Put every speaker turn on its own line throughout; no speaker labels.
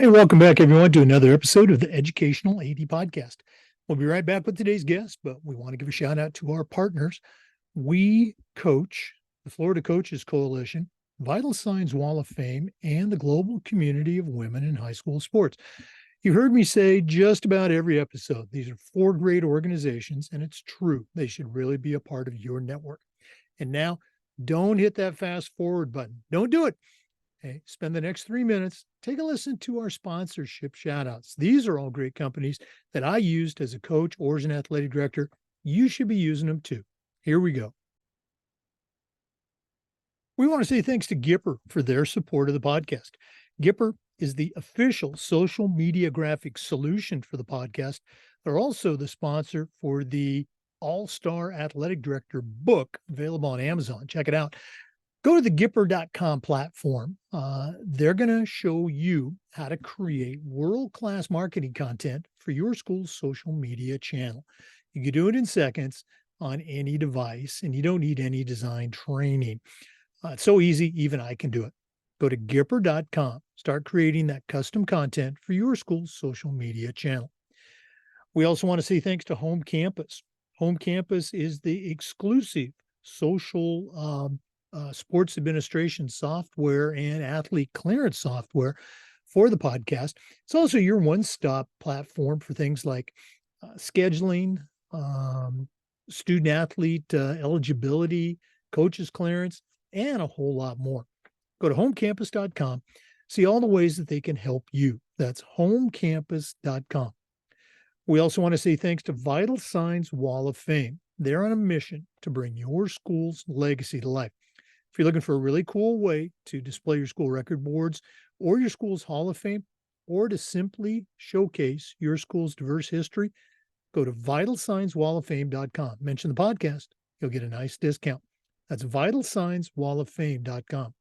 Hey, welcome back, everyone, to another episode of the Educational AD Podcast. We'll be right back with today's guest, but we want to give a shout out to our partners. We Coach, the Florida Coaches Coalition, Vital Signs Wall of Fame, and the Global Community of Women in High School Sports. You heard me say just about every episode, these are four great organizations, and it's true. They should really be a part of your network. And now, don't hit that fast forward button. Don't do it. Okay, spend the next 3 minutes, take a listen to our sponsorship shout outs. These are all great companies that I used as a coach or as an athletic director. You should be using them too. Here we go. We want to say thanks to Gipper for their support of the podcast. Gipper is the official social media graphics solution for the podcast. They're also the sponsor for the All-Star Athletic Director book available on Amazon. Check it out. Go to the Gipper.com platform. They're going to show you how to create world-class marketing content for your school's social media channel. You can do it in seconds on any device, and you don't need any design training. It's so easy, even I can do it. Go to Gipper.com. Start creating that custom content for your school's social media channel. We also want to say thanks to Home Campus. Home Campus is the exclusive social sports administration software and athlete clearance software for the podcast. It's also your one-stop platform for things like scheduling, student athlete eligibility, coaches clearance, and a whole lot more. Go to homecampus.com, see all the ways that they can help you. That's homecampus.com. We also want to say thanks to Vital Signs Wall of Fame. They're on a mission to bring your school's legacy to life. If you're looking for a really cool way to display your school record boards or your school's Hall of Fame, or to simply showcase your school's diverse history, go to vitalsignswalloffame.com. Mention the podcast, you'll get a nice discount. That's vitalsignswalloffame.com.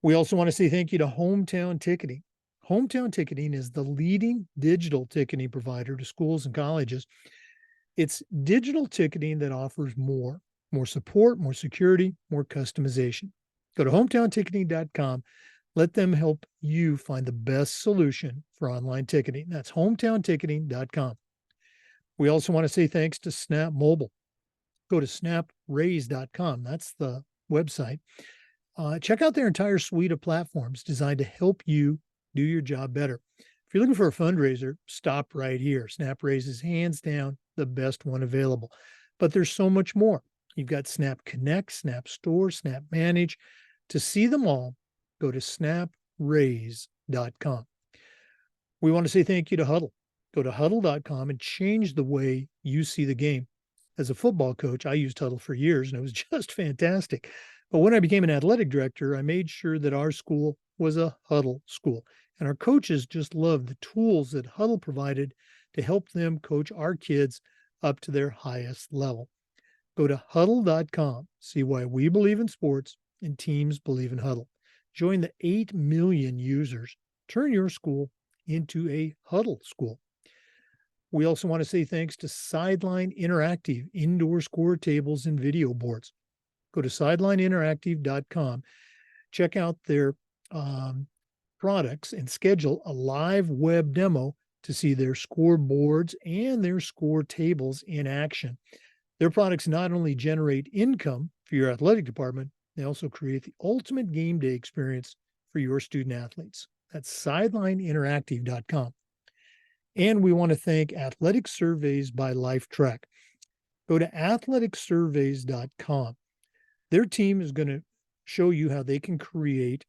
We also want to say thank you to Hometown Ticketing. Hometown Ticketing is the leading digital ticketing provider to schools and colleges. It's digital ticketing that offers more support, more security, more customization. Go to hometownticketing.com. Let them help you find the best solution for online ticketing. That's hometownticketing.com. We also want to say thanks to Snap Mobile. Go to snapraise.com. That's the website. Check out their entire suite of platforms designed to help you do your job better. If you're looking for a fundraiser, stop right here. SnapRaise is hands down the best one available. But there's so much more. You've got Snap Connect, Snap Store, Snap Manage. To see them all, go to snapraise.com. We want to say thank you to Huddle. Go to huddle.com and change the way you see the game. As a football coach, I used Huddle for years, and it was just fantastic. But when I became an athletic director, I made sure that our school was a Huddle school. And our coaches just loved the tools that Huddle provided to help them coach our kids up to their highest level. Go to huddle.com, see why we believe in sports and teams believe in Huddle. Join the 8 million users. Turn your school into a Huddle school. We also want to say thanks to Sideline Interactive indoor score tables and video boards. Go to sidelineinteractive.com, check out their products, and schedule a live web demo to see their scoreboards and their score tables in action. Their products not only generate income for your athletic department, they also create the ultimate game day experience for your student athletes. That's sidelineinteractive.com. And we want to thank Athletic Surveys by LifeTrack. Go to athleticsurveys.com. Their team is going to show you how they can create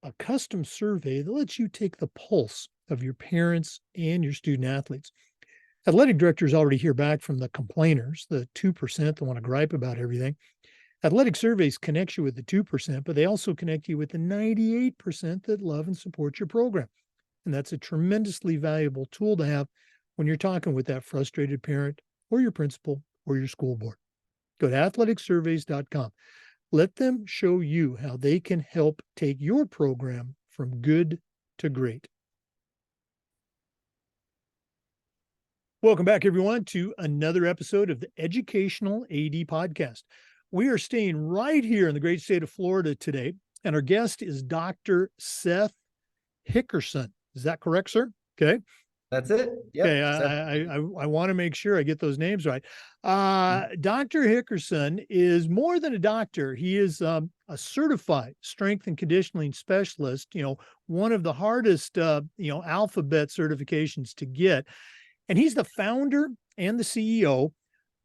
a custom survey that lets you take the pulse of your parents and your student athletes. Athletic directors already hear back from the complainers, the 2% that want to gripe about everything. Athletic Surveys connects you with the 2%, but they also connect you with the 98% that love and support your program. And that's a tremendously valuable tool to have when you're talking with that frustrated parent or your principal or your school board. Go to athleticsurveys.com. Let them show you how they can help take your program from good to great. Welcome back, everyone, to another episode of the Educational AD Podcast. We are staying right here in the great state of Florida today, and our guest is Dr. Seth Hickerson. Is that correct, sir? Okay.
That's it.
Okay,
Yep. Seth.
I want to make sure I get those names right. Dr. Hickerson is more than a doctor. He is a certified strength and conditioning specialist. One of the hardest alphabet certifications to get, and he's the founder and the CEO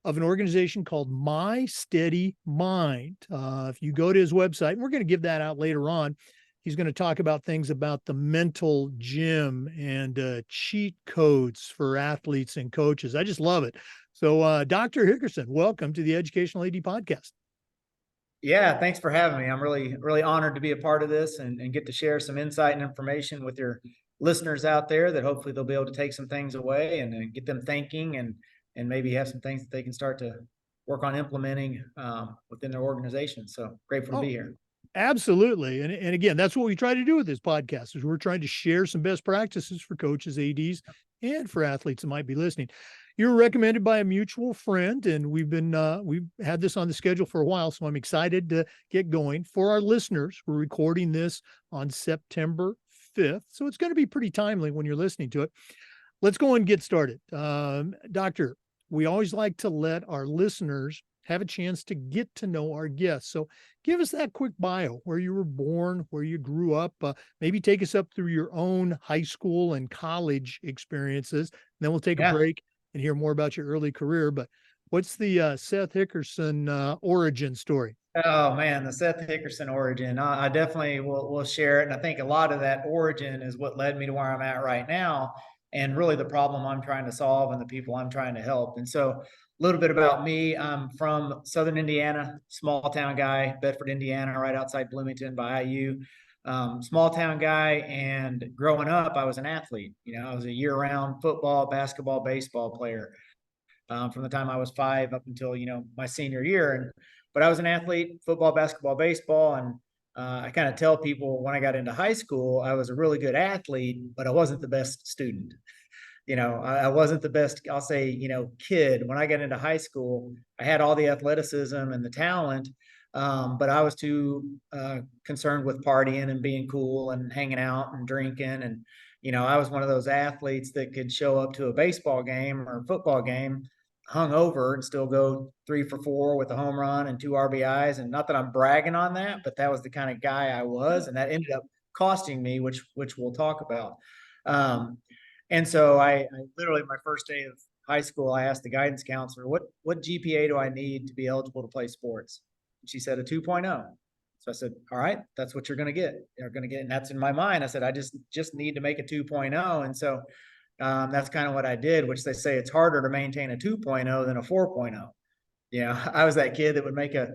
of an organization called My Steady Mind. If you go to his website, and we're going to give that out later on, he's going to talk about things about the mental gym and cheat codes for athletes and coaches. I just love it. So, Dr. Hickerson, welcome to the Educational AD Podcast.
Yeah, thanks for having me. I'm really, really honored to be a part of this and get to share some insight and information with your listeners out there that hopefully they'll be able to take some things away and get them thinking and maybe have some things that they can start to work on implementing within their organization. So grateful to be here.
Absolutely. And again, that's what we try to do with this podcast is we're trying to share some best practices for coaches, ADs, and for athletes that might be listening. You were recommended by a mutual friend, and we've had this on the schedule for a while, so I'm excited to get going. For our listeners, we're recording this on September 5th, so it's going to be pretty timely when you're listening to it. Let's go and get started. Doctor, we always like to let our listeners have a chance to get to know our guests. So give us that quick bio, where you were born, where you grew up, maybe take us up through your own high school and college experiences. And then we'll take a break and hear more about your early career. But what's the Seth Hickerson origin story?
Oh man, the Seth Hickerson origin. I definitely will share it. And I think a lot of that origin is what led me to where I'm at right now and really the problem I'm trying to solve and the people I'm trying to help. And so a little bit about me. I'm from Southern Indiana, small town guy, Bedford, Indiana, right outside Bloomington by IU. Small town guy, and growing up, I was an athlete. I was a year-round football, basketball, baseball player from the time I was 5 up until my senior year. But I was an athlete, football, basketball, baseball, and I kind of tell people when I got into high school, I was a really good athlete, but I wasn't the best student. I wasn't the best, I'll say, kid. When I got into high school, I had all the athleticism and the talent, but I was too concerned with partying and being cool and hanging out and drinking. And, I was one of those athletes that could show up to a baseball game or a football game hungover and still go 3 for 4 with a home run and 2 RBIs. And not that I'm bragging on that, but that was the kind of guy I was. And that ended up costing me, which we'll talk about. And so I literally, my first day of high school, I asked the guidance counselor, what GPA do I need to be eligible to play sports? And she said a 2.0. So I said, all right, that's what you're going to get. You're going to get, and that's in my mind. I said, I just need to make a 2.0. And so that's kind of what I did, which they say it's harder to maintain a 2.0 than a 4.0. I was that kid that would make a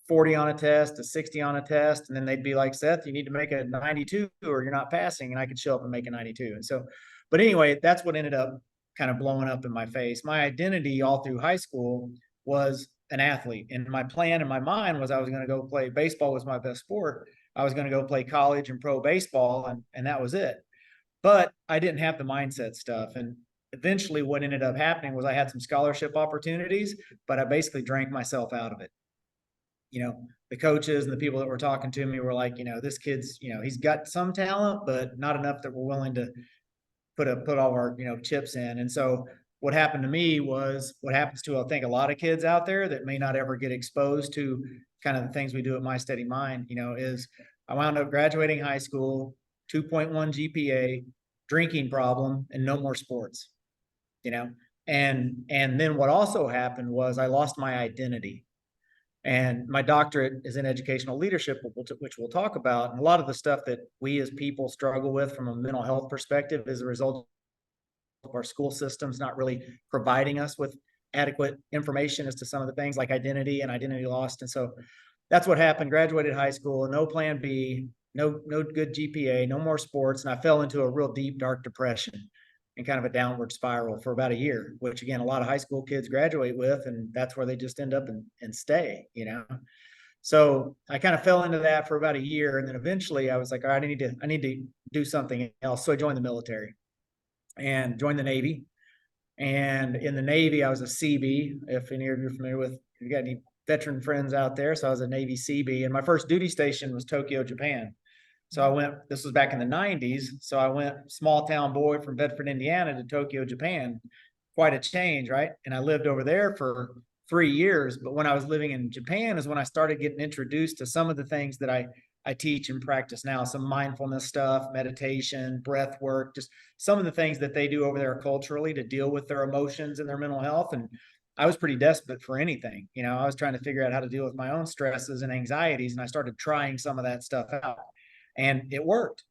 40 on a test, a 60 on a test, and then they'd be like, Seth, you need to make a 92 or you're not passing. And I could show up and make a 92. And so, but anyway, that's what ended up kind of blowing up in my face. My identity all through high school was an athlete. And my plan in my mind was I was going to go play baseball was my best sport. I was going to go play college and pro baseball, and that was it. But I didn't have the mindset stuff. And eventually what ended up happening was I had some scholarship opportunities, but I basically drank myself out of it. The coaches and the people that were talking to me were like, this kid's, he's got some talent, but not enough that we're willing to put all of our, chips in. And so what happened to me was what happens to, I think, a lot of kids out there that may not ever get exposed to kind of the things we do at My Steady Mind, is I wound up graduating high school, 2.1 GPA, drinking problem, and no more sports, and then what also happened was I lost my identity. And my doctorate is in educational leadership, which we'll talk about. And a lot of the stuff that we as people struggle with from a mental health perspective is a result of our school systems not really providing us with adequate information as to some of the things like identity and identity lost. And so that's what happened. Graduated high school, no plan B, no good GPA, no more sports. And I fell into a real deep, dark depression and kind of a downward spiral for about a year, which again, a lot of high school kids graduate with, and that's where they just end up and stay, So I kind of fell into that for about a year. And then eventually I was like, all right, I need to do something else. So I joined the military and joined the Navy. And in the Navy, I was a CB, if any of you are familiar with, if you got any veteran friends out there. So I was a Navy CB, and my first duty station was Tokyo, Japan. So I went, this was back in the 90s. So I went small town boy from Bedford, Indiana to Tokyo, Japan. Quite a change, right? And I lived over there for 3 years. But when I was living in Japan is when I started getting introduced to some of the things that I teach and practice now, some mindfulness stuff, meditation, breath work, just some of the things that they do over there culturally to deal with their emotions and their mental health. And I was pretty desperate for anything. I was trying to figure out how to deal with my own stresses and anxieties. And I started trying some of that stuff out. And it worked,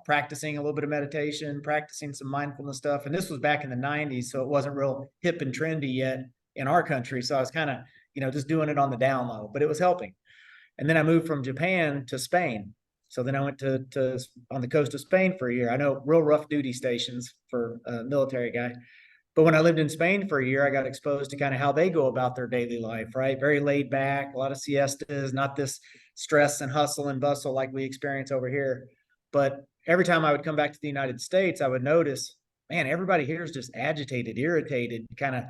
practicing a little bit of meditation, practicing some mindfulness stuff. And this was back in the 90s. So it wasn't real hip and trendy yet in our country. So I was kind of, just doing it on the down low, but it was helping. And then I moved from Japan to Spain. So then I went to on the coast of Spain for a year. I know, real rough duty stations for a military guy. But when I lived in Spain for a year, I got exposed to kind of how they go about their daily life, right? Very laid back, a lot of siestas, not this stress and hustle and bustle like we experience over here. But every time I would come back to the United States, I would notice, man, everybody here is just agitated, irritated, kind of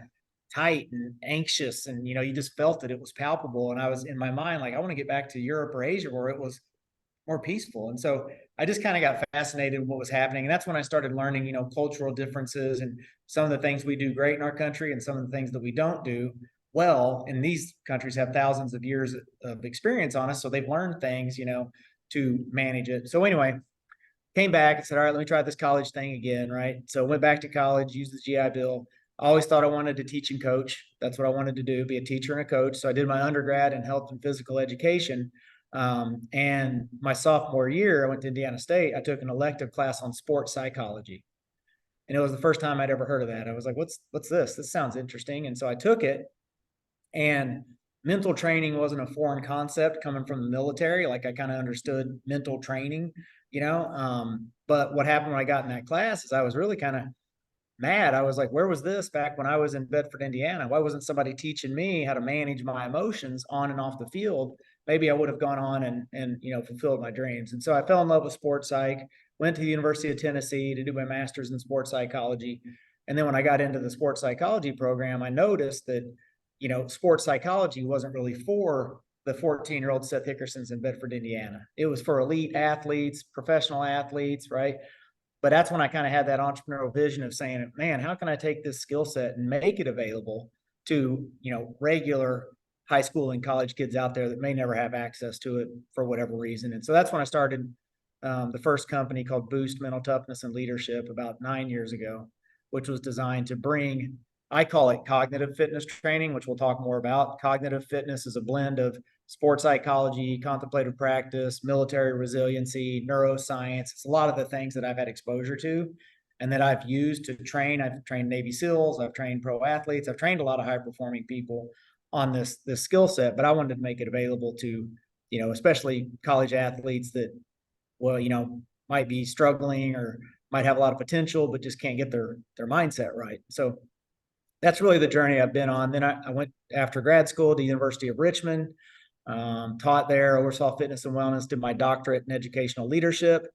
tight and anxious. And, you just felt that it was palpable. And I was in my mind, like, I want to get back to Europe or Asia where it was more peaceful. And so I just kind of got fascinated with what was happening. And that's when I started learning, cultural differences and some of the things we do great in our country and some of the things that we don't do well. And these countries have thousands of years of experience on us. So they've learned things, to manage it. So anyway, came back and said, all right, let me try this college thing again. Right. So went back to college, used the GI Bill. I always thought I wanted to teach and coach. That's what I wanted to do, be a teacher and a coach. So I did my undergrad in health and physical education. And my sophomore year, I went to Indiana State. I took an elective class on sports psychology. And it was the first time I'd ever heard of that. I was like, what's this? This sounds interesting. And so I took it, and mental training wasn't a foreign concept coming from the military. Like, I kind of understood mental training, but what happened when I got in that class is I was really kind of mad. I was like, where was this back when I was in Bedford, Indiana? Why wasn't somebody teaching me how to manage my emotions on and off the field? Maybe I would have gone on and fulfilled my dreams. And so I fell in love with sports psych, went to the University of Tennessee to do my master's in sports psychology. And then when I got into the sports psychology program, I noticed that, sports psychology wasn't really for the 14-year-old Seth Hickersons in Bedford, Indiana. It was for elite athletes, professional athletes, right? But that's when I kind of had that entrepreneurial vision of saying, man, how can I take this skill set and make it available to, regular high school and college kids out there that may never have access to it for whatever reason. And so that's when I started the first company called Boost Mental Toughness and Leadership about 9 years ago, which was designed to bring, I call it cognitive fitness training, which we'll talk more about. Cognitive fitness is a blend of sports psychology, contemplative practice, military resiliency, neuroscience. It's a lot of the things that I've had exposure to and that I've used to train. I've trained Navy SEALs, I've trained pro athletes, I've trained a lot of high performing people on this skill set, but I wanted to make it available to, especially college athletes that, well, might be struggling or might have a lot of potential, but just can't get their mindset right. So that's really the journey I've been on. Then I went after grad school to the University of Richmond, taught there, oversaw fitness and wellness, did my doctorate in educational leadership.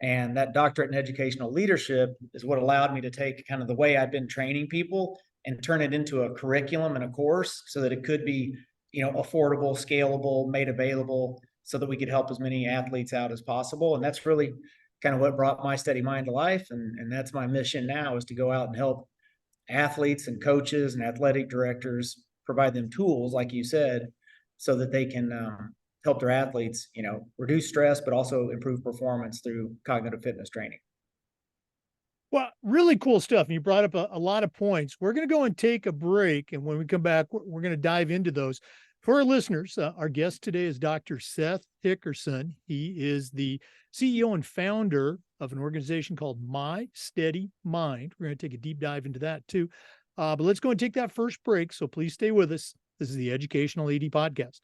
And that doctorate in educational leadership is what allowed me to take kind of the way I've been training people and turn it into a curriculum and a course so that it could be, affordable, scalable, made available so that we could help as many athletes out as possible. And that's really kind of what brought my steady mind to life. And that's my mission now, is to go out and help athletes and coaches and athletic directors, provide them tools, like you said, so that they can help their athletes, reduce stress, but also improve performance through cognitive fitness training.
Well, really cool stuff. And you brought up a lot of points. We're going to go and take a break. And when we come back, we're going to dive into those. For our listeners, our guest today is Dr. Seth Hickerson. He is the CEO and founder of an organization called My Steady Mind. We're going to take a deep dive into that too. But let's go and take that first break. So please stay with us. This is the Educational ED Podcast.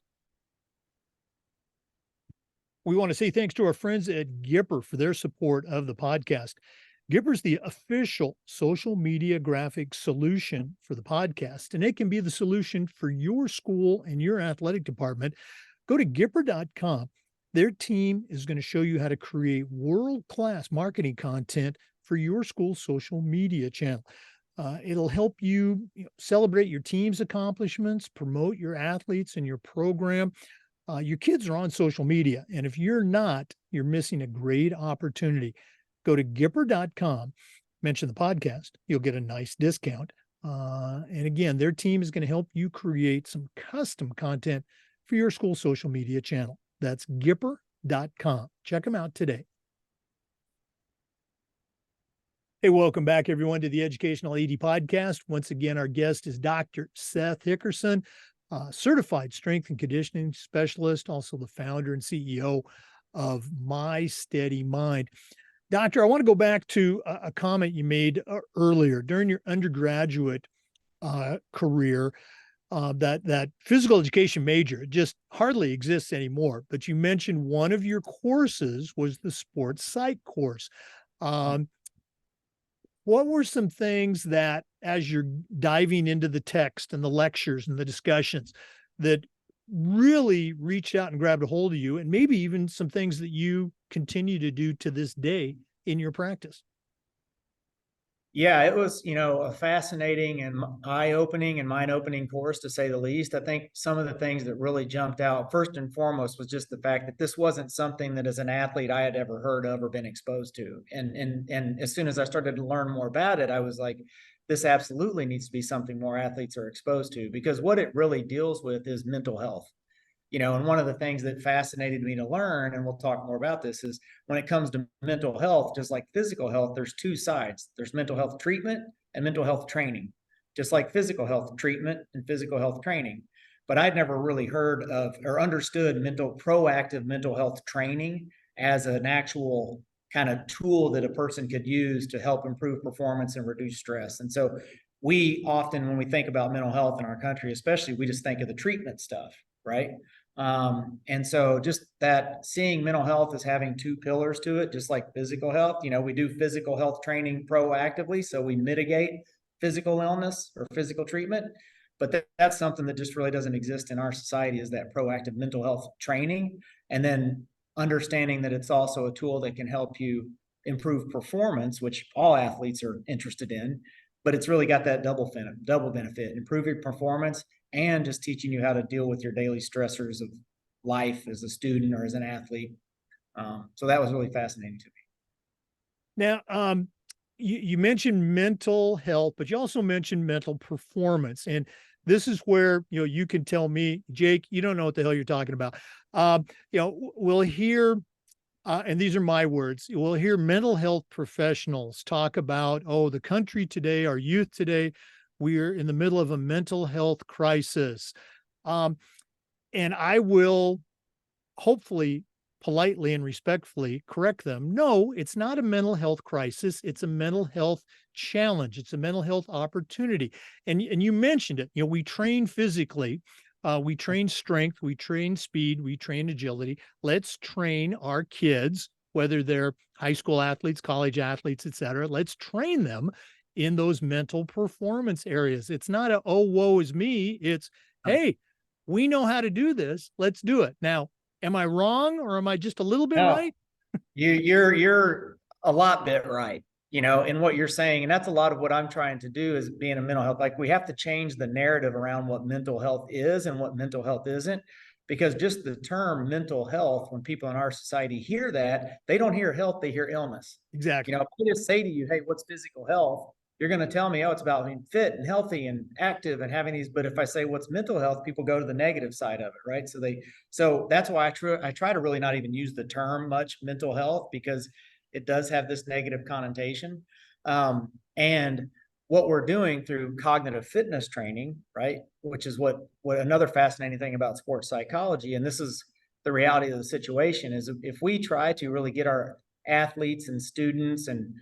We want to say thanks to our friends at Gipper for their support of the podcast. Gipper is the official social media graphic solution for the podcast, and it can be the solution for your school and your athletic department. Go to Gipper.com. Their team is going to show you how to create world-class marketing content for your school's social media channel. It'll help you, celebrate your team's accomplishments, promote your athletes and your program. Your kids are on social media, and if you're not, you're missing a great opportunity. Go to Gipper.com, mention the podcast, you'll get a nice discount. And again, their team is going to help you create some custom content for your school social media channel. That's Gipper.com. Check them out today. Hey, welcome back, everyone, to the Educational AD Podcast. Once again, our guest is Dr. Seth Hickerson, certified strength and conditioning specialist, also the founder and CEO of My Steady Mind. Doctor, I want to go back to a comment you made earlier during your undergraduate career. That physical education major just hardly exists anymore. But you mentioned one of your courses was the sports psych course. What were some things that, as you're diving into the text and the lectures and the discussions, that really reached out and grabbed a hold of you, and maybe even some things that you continue to do to this day in your practice?
Yeah, it was, a fascinating and eye-opening and mind-opening course, to say the least. I think some of the things that really jumped out, first and foremost, was just the fact that this wasn't something that as an athlete I had ever heard of or been exposed to. And as soon as I started to learn more about it, I was like, this absolutely needs to be something more athletes are exposed to, because what it really deals with is mental health. And one of the things that fascinated me to learn, and we'll talk more about this, is when it comes to mental health, just like physical health, there's two sides. There's mental health treatment and mental health training, just like physical health treatment and physical health training. But I'd never really heard of or understood proactive mental health training as an actual kind of tool that a person could use to help improve performance and reduce stress. And so we often, when we think about mental health in our country, especially, we just think of the treatment stuff, right? And so just that, seeing mental health as having two pillars to it, just like physical health, we do physical health training proactively. So we mitigate physical illness or physical treatment, but that's something that just really doesn't exist in our society, is that proactive mental health training. And then understanding that it's also a tool that can help you improve performance, which all athletes are interested in, but it's really got that double benefit, improving performance and just teaching you how to deal with your daily stressors of life as a student or as an athlete. So that was really fascinating to me.
Now, you mentioned mental health, but you also mentioned mental performance. And this is where, you can tell me, Jake, you don't know what the hell you're talking about. We'll hear, and these are my words, we'll hear mental health professionals talk about, oh, the country today, our youth today, we're in the middle of a mental health crisis. And I will hopefully politely and respectfully correct them. No, it's not a mental health crisis. It's a mental health challenge. It's a mental health opportunity. And you mentioned it. We train physically. We train strength. We train speed. We train agility. Let's train our kids, whether they're high school athletes, college athletes, et cetera. Let's train them in those mental performance areas. It's not a, oh, woe is me. It's, hey, we know how to do this. Let's do it. Now, am I wrong, or am I just a little bit
No,
right?
you're a lot bit right, in what you're saying. And that's a lot of what I'm trying to do, is being a mental health. Like, we have to change the narrative around what mental health is and what mental health isn't. Because just the term mental health, when people in our society hear that, they don't hear health, they hear illness.
Exactly.
If I just say to you, hey, what's physical health? You're going to tell me, oh, it's about being fit and healthy and active and having these. But if I say what's mental health, people go to the negative side of it, right? So that's why I try to really not even use the term much, mental health, because it does have this negative connotation. And what we're doing through cognitive fitness training, right, which is what another fascinating thing about sports psychology, and this is the reality of the situation, is if we try to really get our athletes and students and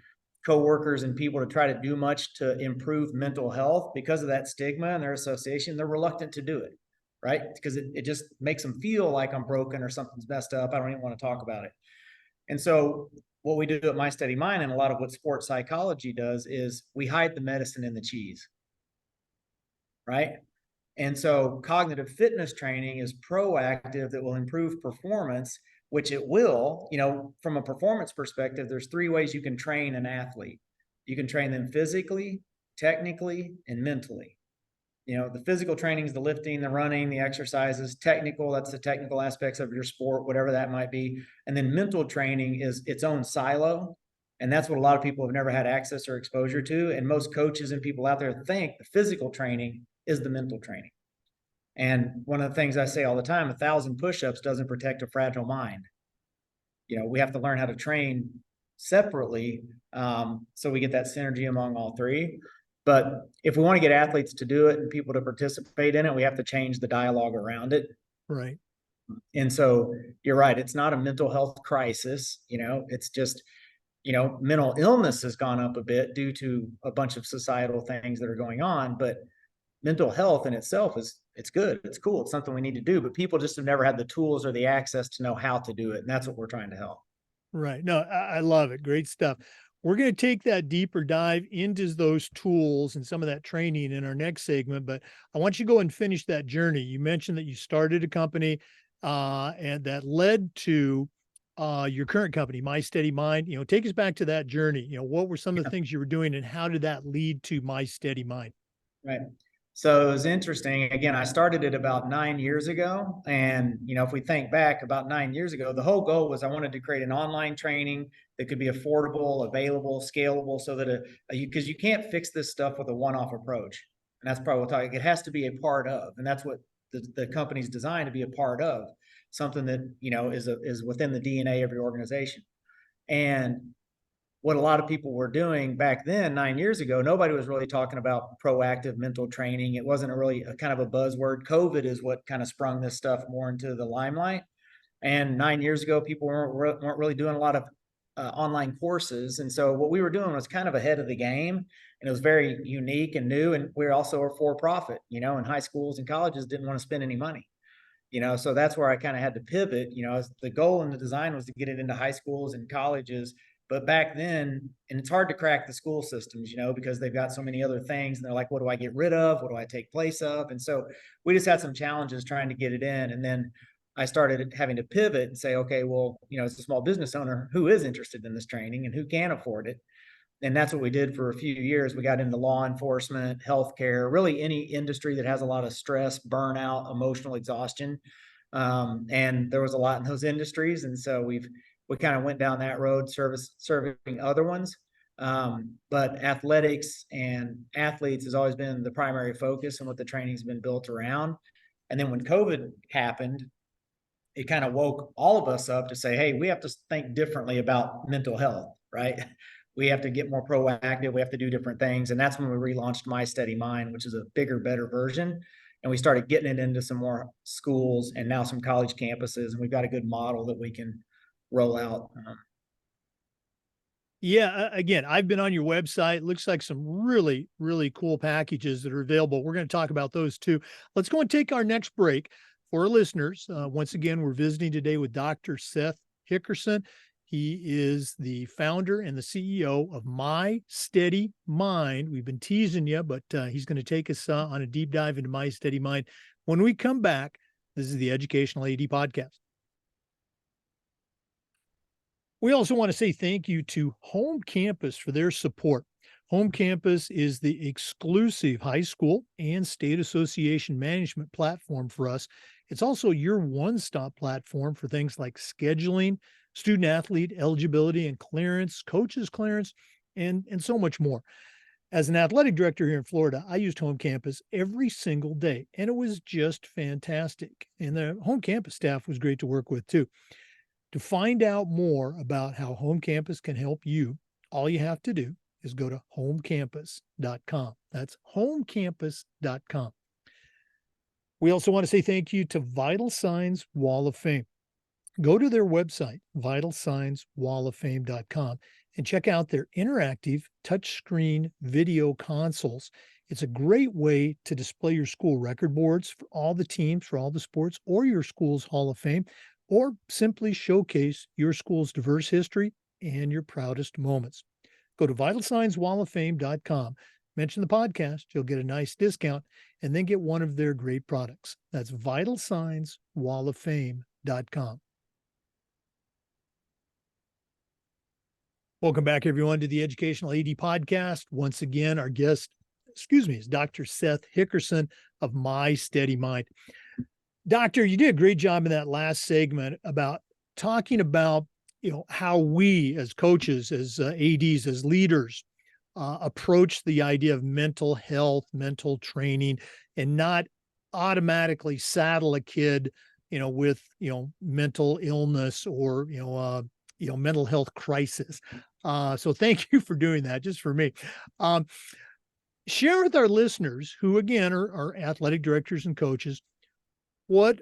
coworkers and people to try to do much to improve mental health, because of that stigma and their association, they're reluctant to do it, right? Because it just makes them feel like I'm broken or something's messed up. I don't even want to talk about it. And so what we do at My Steady Mind, and a lot of what sports psychology does, is we hide the medicine in the cheese, right? And so cognitive fitness training is proactive, that will improve performance, which it will. From a performance perspective, there's three ways you can train an athlete. You can train them physically, technically, and mentally. The physical training is the lifting, the running, the exercises. Technical, that's the technical aspects of your sport, whatever that might be. And then mental training is its own silo. And that's what a lot of people have never had access or exposure to. And most coaches and people out there think the physical training is the mental training. And one of the things I say all the time, 1,000 push-ups doesn't protect a fragile mind. We have to learn how to train separately, so we get that synergy among all three. But if we want to get athletes to do it and people to participate in it, we have to change the dialogue around it.
Right.
And so you're right. It's not a mental health crisis. It's just, mental illness has gone up a bit due to a bunch of societal things that are going on. But mental health in itself it's good. It's cool. It's something we need to do. But people just have never had the tools or the access to know how to do it. And that's what we're trying to help.
Right. No, I love it. Great stuff. We're going to take that deeper dive into those tools and some of that training in our next segment, but I want you to go and finish that journey. You mentioned that you started a company and that led to your current company, My Steady Mind. Take us back to that journey. What were some of the things you were doing and how did that lead to My Steady Mind?
Right. So it was interesting. Again, I started it about 9 years ago. And, if we think back about 9 years ago, the whole goal was I wanted to create an online training that could be affordable, available, scalable, so that because you can't fix this stuff with a one-off approach. And that's probably what we'll talk. It has to be a part of, and that's what the company's designed to be a part of, something that, is within the DNA of your organization. And what a lot of people were doing back then, 9 years ago, nobody was really talking about proactive mental training. It wasn't a kind of a buzzword. COVID is what kind of sprung this stuff more into the limelight. And 9 years ago, people weren't really doing a lot of online courses. And so what we were doing was kind of ahead of the game, and it was very unique and new. And we also are for profit, and high schools and colleges didn't want to spend any money. So that's where I kind of had to pivot. The goal and the design was to get it into high schools and colleges. But back then, and it's hard to crack the school systems, because they've got so many other things. And they're like, what do I get rid of? What do I take place of? And so we just had some challenges trying to get it in. And then I started having to pivot and say, okay, well, as a small business owner, who is interested in this training and who can afford it? And that's what we did for a few years. We got into law enforcement, healthcare, really any industry that has a lot of stress, burnout, emotional exhaustion. And there was a lot in those industries. And so we kind of went down that road, serving other ones. But athletics and athletes has always been the primary focus and what the training's been built around. And then when COVID happened, it kind of woke all of us up to say, hey, we have to think differently about mental health, right? We have to get more proactive. We have to do different things. And that's when we relaunched My Steady Mind, which is a bigger, better version. And we started getting it into some more schools and now some college campuses. And we've got a good model that we can roll out.
Yeah, again, I've been on your website. Looks like some really, really cool packages that are available. We're going to talk about those too. Let's go and take our next break for our listeners. Once again, we're visiting today with Dr. Seth Hickerson. He is the founder and the CEO of My Steady Mind. We've been teasing you, but he's going to take us on a deep dive into My Steady Mind. When we come back, this is the Educational AD Podcast. We also want to say thank you to Home Campus for their support. Home Campus is the exclusive high school and state association management platform for us. It's also your one-stop platform for things like scheduling, student athlete eligibility and clearance, coaches clearance, and so much more. As an athletic director here in Florida, I used Home Campus every single day, and it was just fantastic. And the Home Campus staff was great to work with too. To find out more about how Home Campus can help you, all you have to do is go to homecampus.com. That's homecampus.com. We also want to say thank you to Vital Signs Wall of Fame. Go to their website, vitalsignswalloffame.com, and check out their interactive touchscreen video consoles. It's a great way to display your school record boards for all the teams, for all the sports, or your school's Hall of Fame, or simply showcase your school's diverse history and your proudest moments. Go to vitalsignswalloffame.com, mention the podcast, you'll get a nice discount, and then get one of their great products. That's vitalsignswalloffame.com. Welcome back, everyone, to the Educational AD Podcast. Once again, our guest, is Dr. Seth Hickerson of My Steady Mind. Doctor, you did a great job in that last segment about talking about, how we as coaches, as ADs, as leaders, approach the idea of mental health, mental training, and not automatically saddle a kid, with mental illness or mental health crisis. So thank you for doing that, just for me. Um, Share with our listeners, who again are athletic directors and coaches, what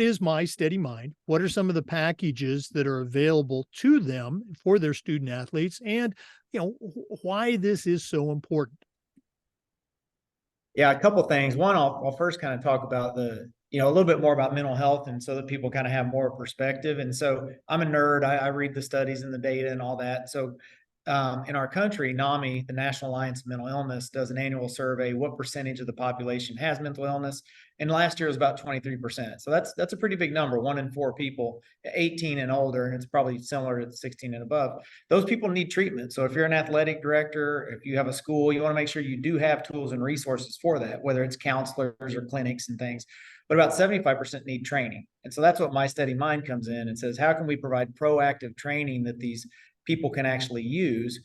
is My Steady Mind? What are some of the packages that are available to them for their student athletes, and why this is so important?
Yeah, a couple things. One, I'll first kind of talk about a little bit more about mental health, and so that people kind of have more perspective. And so I'm a nerd. I read the studies and the data and all that. So in our country, NAMI, the National Alliance of Mental Illness, does an annual survey. What percentage of the population has mental illness? And last year was about 23%. So that's a pretty big number. 1 in 4 people, 18 and older, and it's probably similar to 16 and above. Those people need treatment. So if you're an athletic director, if you have a school, you want to make sure you do have tools and resources for that, whether it's counselors or clinics and things. But about 75% need training. And so that's what My Steady Mind comes in and says, how can we provide proactive training that these people can actually use?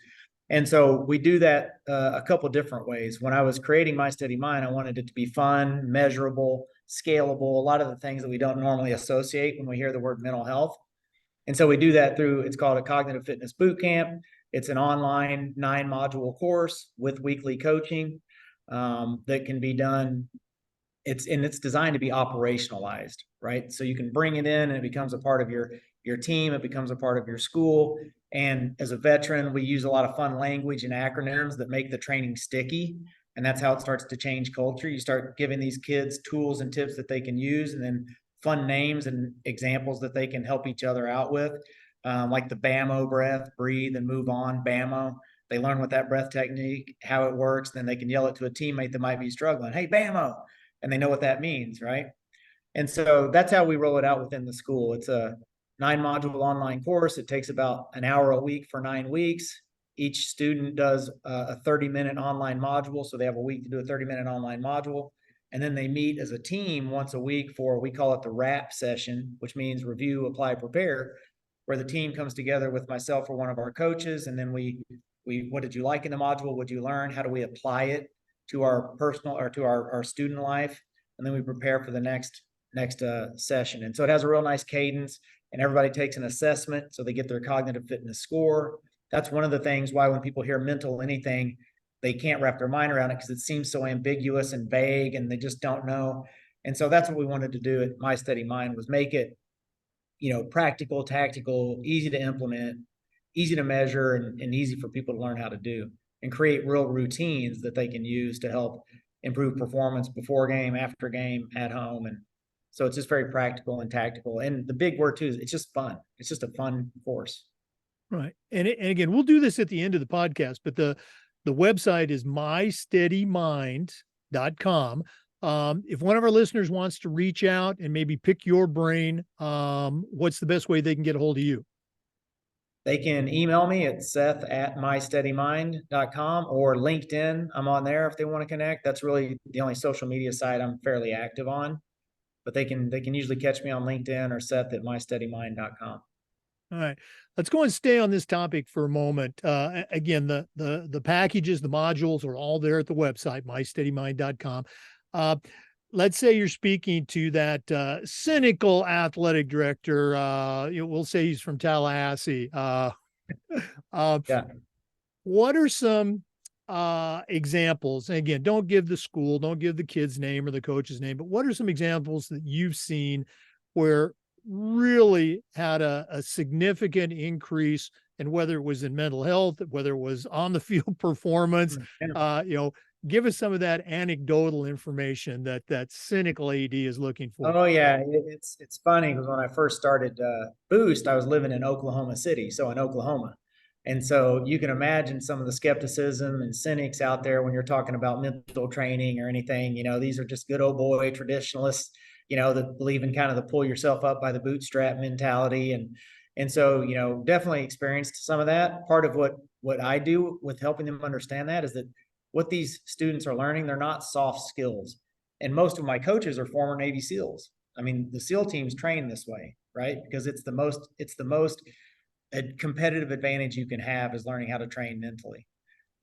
And so we do that a couple different ways. When I was creating My Steady Mind, I wanted it to be fun, measurable, scalable, a lot of the things that we don't normally associate when we hear the word mental health. And so we do that through, it's called a cognitive fitness boot camp. It's an online 9-module course with weekly coaching that can be done. It's designed to be operationalized, right? So you can bring it in and it becomes a part of your team. It becomes a part of your school. And as a veteran, we use a lot of fun language and acronyms that make the training sticky. And that's how it starts to change culture. You start giving these kids tools and tips that they can use, and then fun names and examples that they can help each other out with, like the BAMO breath, breathe and move on, BAMO. They learn what that breath technique, how it works. Then they can yell it to a teammate that might be struggling. Hey, BAMO. And they know what that means, right? And so that's how we roll it out within the school. It's a 9-module online course. It takes about an hour a week for 9 weeks. Each student does a 30-minute online module. So they have a week to do a 30-minute online module. And then they meet as a team once a week for, we call it the RAP session, which means review, apply, prepare, where the team comes together with myself or one of our coaches. And then we what did you like in the module? What did you learn? How do we apply it to our personal or to our student life? And then we prepare for the next session. And so it has a real nice cadence, and everybody takes an assessment. So they get their cognitive fitness score. That's one of the things why when people hear mental anything, they can't wrap their mind around it because it seems so ambiguous and vague and they just don't know. And so that's what we wanted to do at My Steady Mind, was make it, practical, tactical, easy to implement, easy to measure, and easy for people to learn how to do, and create real routines that they can use to help improve performance before game, after game, at home. And so it's just very practical and tactical. And the big word too is it's just fun. It's just a fun course.
Right. And again, we'll do this at the end of the podcast, but the website is mysteadymind.com. If one of our listeners wants to reach out and maybe pick your brain, what's the best way they can get a hold of you?
They can email me at seth@mysteadymind.com, or LinkedIn. I'm on there if they want to connect. That's really the only social media site I'm fairly active on. But they can usually catch me on LinkedIn or seth@mysteadymind.com.
All right, let's go and stay on this topic for a moment. Again, the packages, the modules are all there at the website, mysteadymind.com. Let's say you're speaking to that cynical athletic director. We'll say he's from Tallahassee.
Yeah.
What are some examples? And again, don't give the school, don't give the kid's name or the coach's name, but what are some examples that you've seen where really had a significant increase, and whether it was in mental health, whether it was on the field performance, give us some of that anecdotal information that cynical AD is looking for.
Oh yeah, it's funny because when I first started Boost, I was living in Oklahoma City, so in Oklahoma. And so you can imagine some of the skepticism and cynics out there when you're talking about mental training or anything. These are just good old boy traditionalists, that believe in kind of the pull yourself up by the bootstrap mentality. And so, definitely experienced some of that. Part of what I do with helping them understand that is that what these students are learning, they're not soft skills. And most of my coaches are former Navy SEALs. I mean, the SEAL teams train this way, right? Because it's the most a competitive advantage you can have is learning how to train mentally.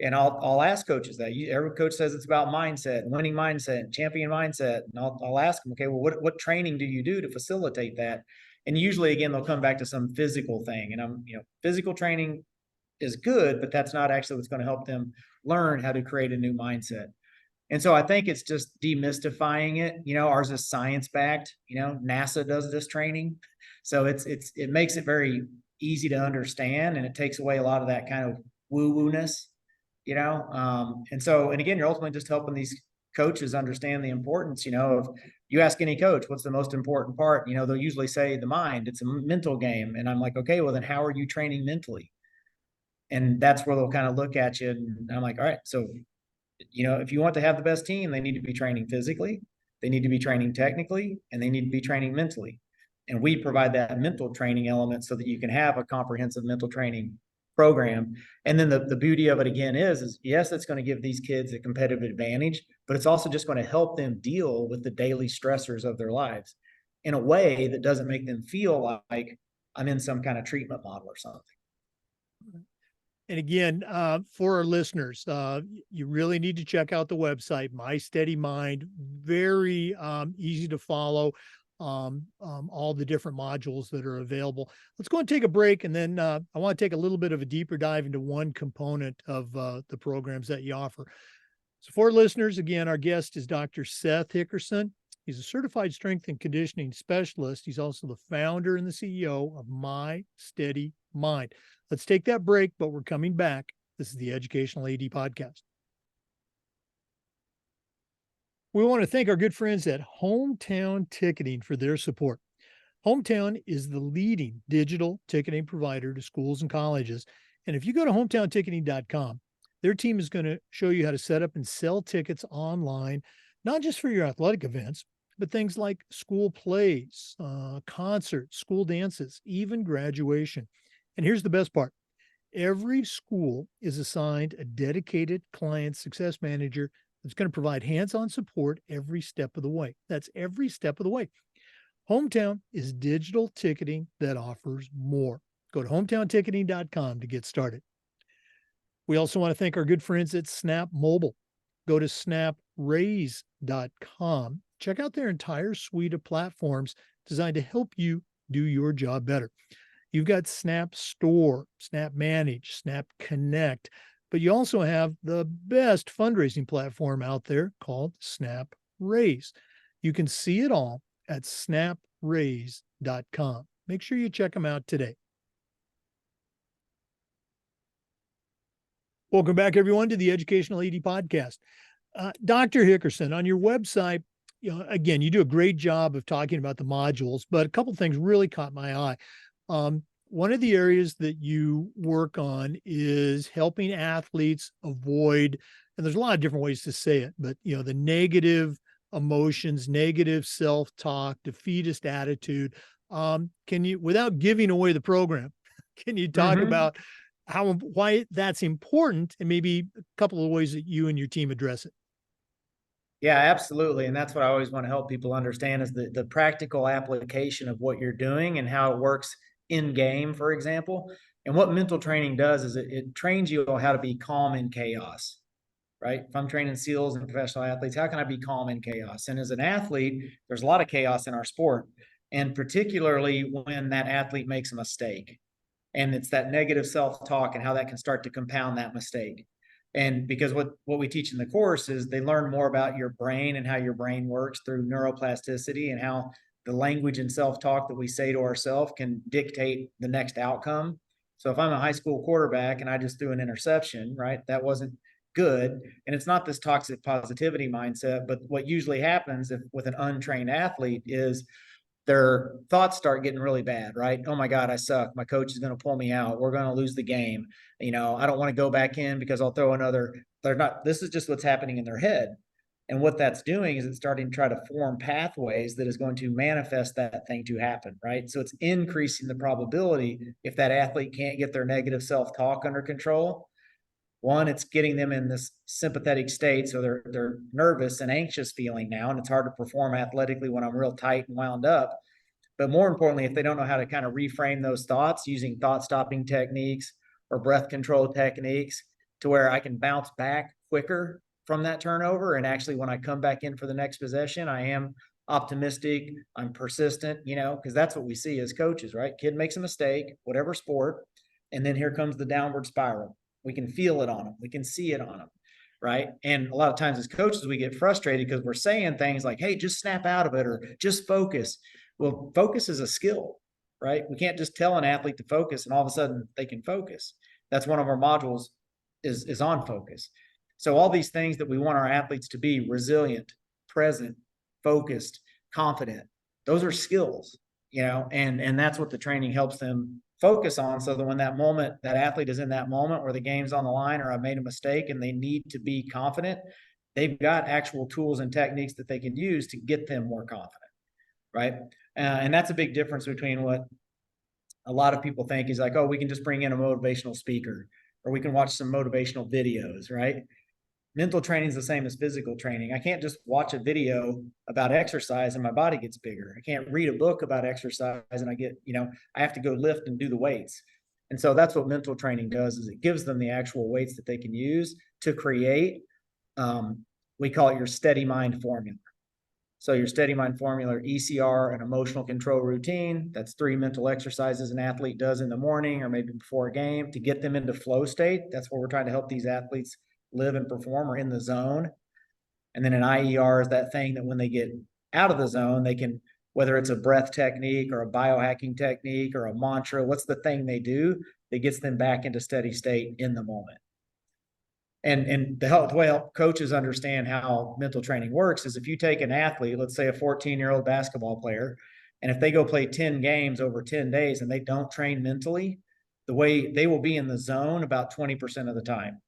And I'll ask coaches that. Every coach says it's about mindset, winning mindset, champion mindset. And I'll ask them, okay, well, what training do you do to facilitate that? And usually, again, they'll come back to some physical thing. And physical training is good, but that's not actually what's going to help them learn how to create a new mindset. And so I think it's just demystifying it. Ours is science backed. NASA does this training, so it makes it very easy to understand, and it takes away a lot of that kind of woo woo ness. And again, you're ultimately just helping these coaches understand the importance. Of you ask any coach, what's the most important part? They'll usually say the mind. It's a mental game, and I'm like, okay, well then how are you training mentally? And that's where they'll kind of look at you, and I'm like, all right, so if you want to have the best team, they need to be training physically, they need to be training technically, and they need to be training mentally. And we provide that mental training element so that you can have a comprehensive mental training program. And then the beauty of it again is yes, it's going to give these kids a competitive advantage, but it's also just going to help them deal with the daily stressors of their lives in a way that doesn't make them feel like I'm in some kind of treatment model or something.
And again, for our listeners, you really need to check out the website, My Steady Mind. Very easy to follow, all the different modules that are available. Let's go and take a break. And then I want to take a little bit of a deeper dive into one component of the programs that you offer. So for listeners, again, our guest is Dr. Seth Hickerson. He's a certified strength and conditioning specialist. He's also the founder and the CEO of My Steady Mind. Let's take that break, but we're coming back. This is the Educational AD Podcast. We want to thank our good friends at Hometown Ticketing for their support. Hometown is the leading digital ticketing provider to schools and colleges. And if you go to hometownticketing.com, their team is going to show you how to set up and sell tickets online, not just for your athletic events, but things like school plays, concerts, school dances, even graduation. And here's the best part. Every school is assigned a dedicated client success manager that's going to provide hands-on support every step of the way. That's every step of the way. Hometown is digital ticketing that offers more. Go to hometownticketing.com to get started. We also want to thank our good friends at Snap Mobile. Go to snapraise.com. Check out their entire suite of platforms designed to help you do your job better. You've got Snap Store, Snap Manage, Snap Connect, but you also have the best fundraising platform out there called Snap Raise. You can see it all at snapraise.com. Make sure you check them out today. Welcome back, everyone, to the Educational AD Podcast. Dr. Hickerson, on your website, again, you do a great job of talking about the modules, but a couple of things really caught my eye. One of the areas that you work on is helping athletes avoid, and there's a lot of different ways to say it, but the negative emotions, negative self-talk, defeatist attitude. Can you, without giving away the program, can you talk about why that's important and maybe a couple of ways that you and your team address it?
Yeah, absolutely. And that's what I always want to help people understand is the practical application of what you're doing and how it works in game, for example. And what mental training does is it trains you on how to be calm in chaos, right? If I'm training SEALs and professional athletes, how can I be calm in chaos? And as an athlete, there's a lot of chaos in our sport. And particularly when that athlete makes a mistake. And it's that negative self-talk and how that can start to compound that mistake. And because what we teach in the course is they learn more about your brain and how your brain works through neuroplasticity and how the language and self-talk that we say to ourselves can dictate the next outcome. So if I'm a high school quarterback and I just threw an interception, right, that wasn't good. And it's not this toxic positivity mindset, but what usually happens with an untrained athlete is their thoughts start getting really bad, right? Oh my God, I suck. My coach is going to pull me out. We're going to lose the game. I don't want to go back in because I'll throw another. This is just what's happening in their head. And what that's doing is it's starting to try to form pathways that is going to manifest that thing to happen, right? So it's increasing the probability if that athlete can't get their negative self-talk under control, One, it's getting them in this sympathetic state, so they're nervous and anxious feeling now, and it's hard to perform athletically when I'm real tight and wound up. But more importantly, if they don't know how to kind of reframe those thoughts using thought stopping techniques or breath control techniques to where I can bounce back quicker from that turnover. And actually, when I come back in for the next possession, I am optimistic, I'm persistent, because that's what we see as coaches, right? Kid makes a mistake, whatever sport, and then here comes the downward spiral. We can feel it on them, we can see it on them, right? And a lot of times as coaches, we get frustrated because we're saying things like, hey, just snap out of it or just focus. Well, focus is a skill, right? We can't just tell an athlete to focus and all of a sudden they can focus. That's one of our modules is on focus. So all these things that we want our athletes to be: resilient, present, focused, confident, those are skills, and that's what the training helps them focus on, so that when that moment, that athlete is in that moment where the game's on the line or I've made a mistake and they need to be confident, they've got actual tools and techniques that they can use to get them more confident, right? And that's a big difference between what a lot of people think is like, oh, we can just bring in a motivational speaker or we can watch some motivational videos, right? Mental training is the same as physical training. I can't just watch a video about exercise and my body gets bigger. I can't read a book about exercise and I have to go lift and do the weights. And so that's what mental training does, is it gives them the actual weights that they can use to create, we call it your steady mind formula. So your steady mind formula, ECR, an emotional control routine. That's 3 mental exercises an athlete does in the morning or maybe before a game to get them into flow state. That's what we're trying to help these athletes live and perform, or in the zone. And then an IER is that thing that when they get out of the zone, they can, whether it's a breath technique or a biohacking technique or a mantra, what's the thing they do that gets them back into steady state in the moment? And the way coaches understand how mental training works is if you take an athlete, let's say a 14-year-old basketball player, and if they go play 10 games over 10 days and they don't train mentally, the way they will be in the zone about 20% of the time.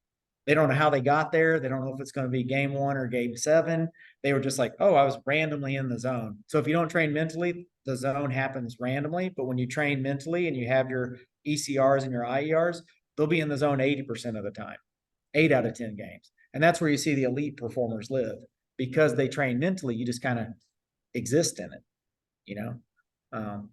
They don't know how they got there. They don't know if it's going to be game 1 or game 7. They were just like, oh, I was randomly in the zone. So if you don't train mentally, the zone happens randomly. But when you train mentally and you have your ECRs and your IERs, they'll be in the zone 80% of the time, 8 out of 10 games. And that's where you see the elite performers live, because they train mentally. You just kind of exist in it, you know?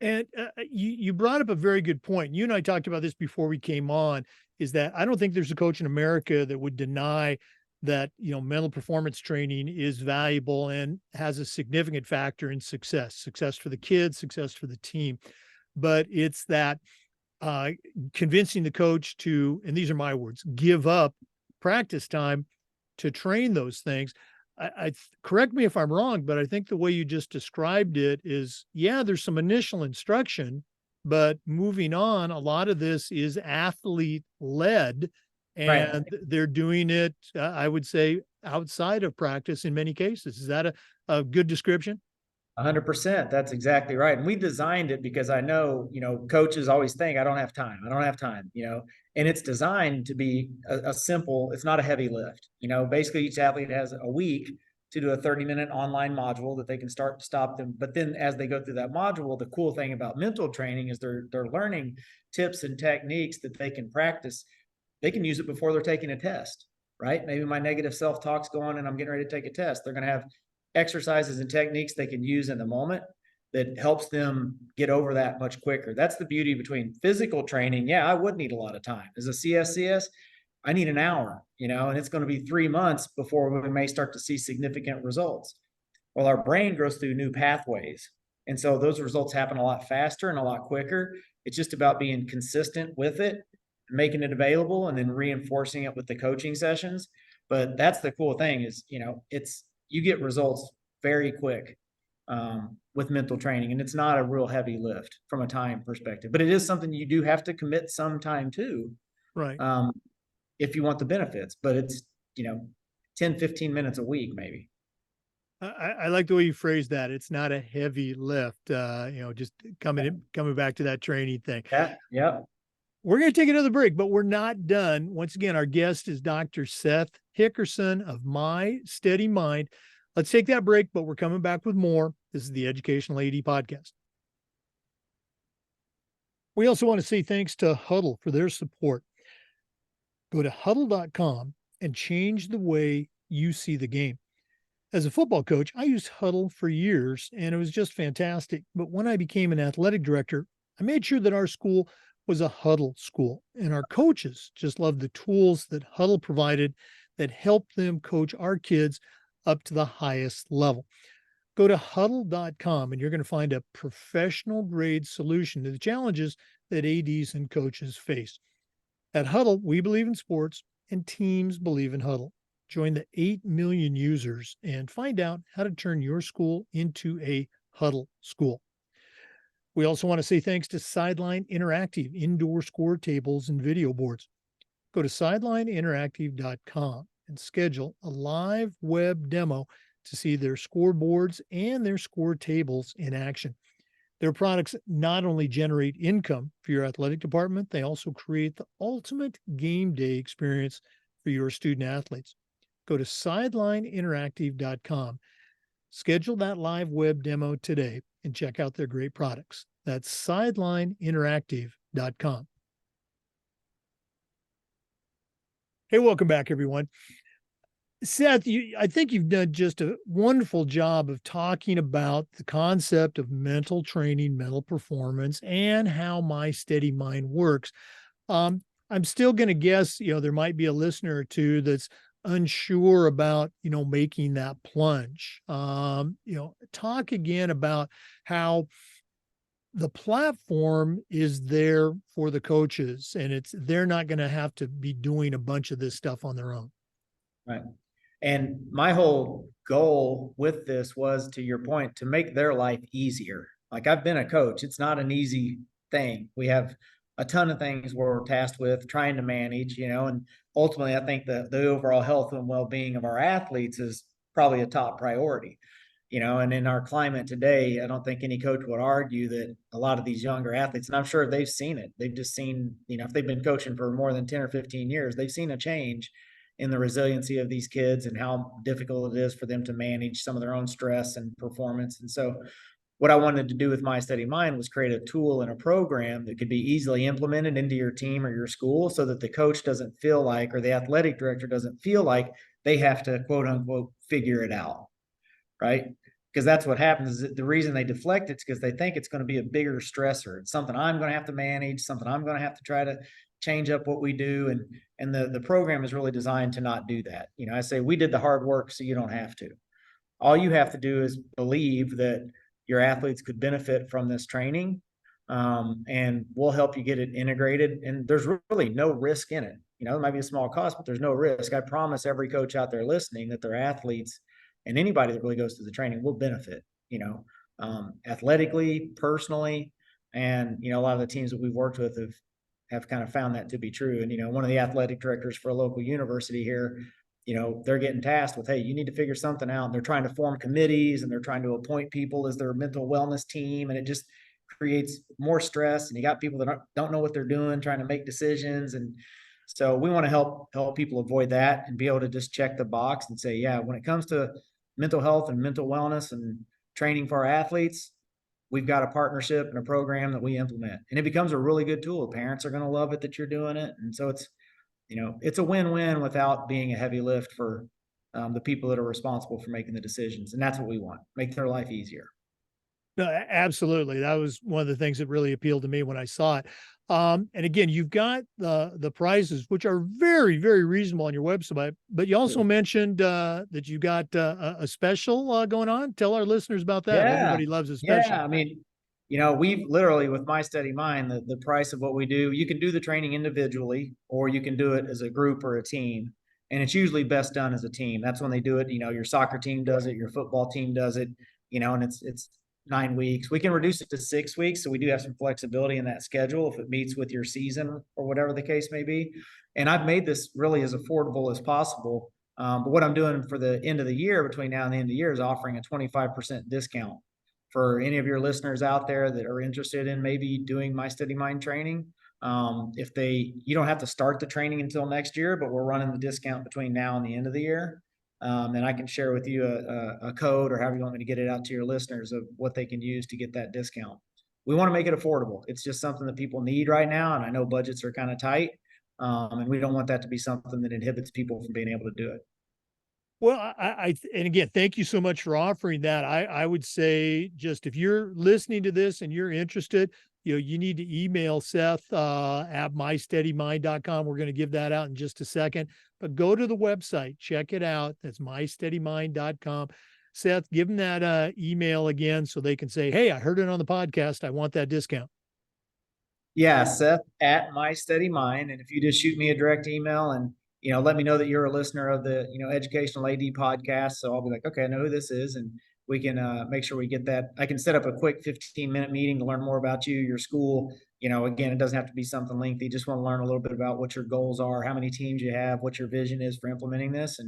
And you brought up a very good point. You and I talked about this before we came on, is that I don't think there's a coach in America that would deny that, mental performance training is valuable and has a significant factor in success for the kids, success for the team. But it's that convincing the coach to, and these are my words, give up practice time to train those things. I correct me if I'm wrong, but I think the way you just described it is, yeah, there's some initial instruction, but moving on, a lot of this is athlete led,
Right.
and they're doing it, I would say, outside of practice in many cases. Is that a good description?
100%. That's exactly right. And we designed it because I know, coaches always think, I don't have time. I don't have time, and it's designed to be a simple, it's not a heavy lift. Basically each athlete has a week to do a 30-minute online module that they can start to stop them. But then as they go through that module, the cool thing about mental training is they're learning tips and techniques that they can practice. They can use it before they're taking a test, right? Maybe my negative self-talk's going and I'm getting ready to take a test. They're going to have exercises and techniques they can use in the moment that helps them get over that much quicker. That's the beauty between physical training. Yeah, I would need a lot of time. As a CSCS, I need an hour, and it's going to be 3 months before we may start to see significant results. Well, our brain goes through new pathways. And so those results happen a lot faster and a lot quicker. It's just about being consistent with it, making it available, and then reinforcing it with the coaching sessions. But that's the cool thing is, you get results very quick with mental training, and it's not a real heavy lift from a time perspective, but it is something you do have to commit some time to,
Right.
if you want the benefits, but it's, 10, 15 minutes a week, maybe.
I like the way you phrased that. It's not a heavy lift, just coming back to that training thing.
Yeah. Yep.
We're going to take another break, but we're not done. Once again, our guest is Dr. Seth Hickerson of My Steady Mind. Let's take that break, but we're coming back with more. This is the Educational AD Podcast. We also want to say thanks to Huddle for their support. Go to huddle.com and change the way you see the game. As a football coach, I used Huddle for years and it was just fantastic. But when I became an athletic director, I made sure that our school was a Huddle school and our coaches just loved the tools that Huddle provided that helped them coach our kids up to the highest level. Go to huddle.com and you're going to find a professional grade solution to the challenges that ADs and coaches face. At Huddle, we believe in sports and teams believe in Huddle. Join the 8 million users and find out how to turn your school into a Huddle school. We also want to say thanks to Sideline Interactive indoor score tables and video boards. Go to sidelineinteractive.com and schedule a live web demo to see their scoreboards and their score tables in action. Their products not only generate income for your athletic department, they also create the ultimate game day experience for your student athletes. Go to sidelineinteractive.com, schedule that live web demo today, and check out their great products. That's sidelineinteractive.com. Hey, welcome back, everyone. Seth, I think you've done just a wonderful job of talking about the concept of mental training, mental performance, and how My Steady Mind works. I'm still going to guess, there might be a listener or two that's unsure about, making that plunge. Talk again about how the platform is there for the coaches and they're not going to have to be doing a bunch of this stuff on their own.
Right. And my whole goal with this was, to your point, to make their life easier. Like, I've been a coach. It's not an easy thing. We have a ton of things we're tasked with trying to manage, and ultimately I think the overall health and well-being of our athletes is probably a top priority. And in our climate today, I don't think any coach would argue that a lot of these younger athletes, and I'm sure they've seen it, they've just seen, if they've been coaching for more than 10 or 15 years, they've seen a change in the resiliency of these kids and how difficult it is for them to manage some of their own stress and performance. And so what I wanted to do with My Steady Mind was create a tool and a program that could be easily implemented into your team or your school so that the coach doesn't feel like, or the athletic director doesn't feel like they have to, quote unquote, figure it out. Right. Because that's what happens. Is the reason they deflect it's because they think it's going to be a bigger stressor. It's something I'm going to have to manage, something I'm going to have to try to change up what we do. And the program is really designed to not do that. I say we did the hard work so you don't have to. All you have to do is believe that your athletes could benefit from this training, and we'll help you get it integrated. And there's really no risk in it. It might be a small cost, but there's no risk. I promise every coach out there listening that their athletes and anybody that really goes to the training will benefit, athletically, personally. And, a lot of the teams that we've worked with have kind of found that to be true. And, one of the athletic directors for a local university here, they're getting tasked with, hey, you need to figure something out. And they're trying to form committees and they're trying to appoint people as their mental wellness team. And it just creates more stress. And you got people that don't know what they're doing, trying to make decisions. And so we want to help people avoid that and be able to just check the box and say, yeah, when it comes to mental health and mental wellness and training for our athletes, we've got a partnership and a program that we implement, and it becomes a really good tool. Parents are going to love it that you're doing it. And so it's a win-win without being a heavy lift for the people that are responsible for making the decisions. And that's what we want, make their life easier.
No, absolutely. That was one of the things that really appealed to me when I saw it. And again, you've got the prices, which are very, very reasonable on your website. But you also mentioned that you got a special going on. Tell our listeners about that.
Yeah.
Everybody loves a
Yeah.
special.
I mean, we've literally, with My Steady Mind, the price of what we do, you can do the training individually, or you can do it as a group or a team. And it's usually best done as a team. That's when they do it. Your soccer team does it, your football team does it, and it's 9 weeks. We can reduce it to 6 weeks. So we do have some flexibility in that schedule if it meets with your season or whatever the case may be. And I've made this really as affordable as possible. But what I'm doing for the end of the year, between now and the end of the year, is offering a 25% discount for any of your listeners out there that are interested in maybe doing My Steady Mind training. You don't have to start the training until next year, but we're running the discount between now and the end of the year. And I can share with you a code, or however you want me to get it out to your listeners, of what they can use to get that discount. We want to make it affordable. It's just something that people need right now. And I know budgets are kind of tight. And we don't want that to be something that inhibits people from being able to do it.
Well, and again, thank you so much for offering that. I would say just if you're listening to this and you're interested, you need to email Seth at mysteadymind.com. We're going to give that out in just a second, but go to the website, check it out. That's mysteadymind.com. Seth, give them that email again so they can say, hey, I heard it on the podcast. I want that discount.
Yeah, Seth at My Steady Mind. And if you just shoot me a direct email and let me know that you're a listener of the Educational AD podcast, so I'll be like, okay, I know who this is, and we can make sure we get that. I can set up a quick 15-minute meeting to learn more about you, your school. Again, it doesn't have to be something lengthy. Just want to learn a little bit about what your goals are, how many teams you have, what your vision is for implementing this,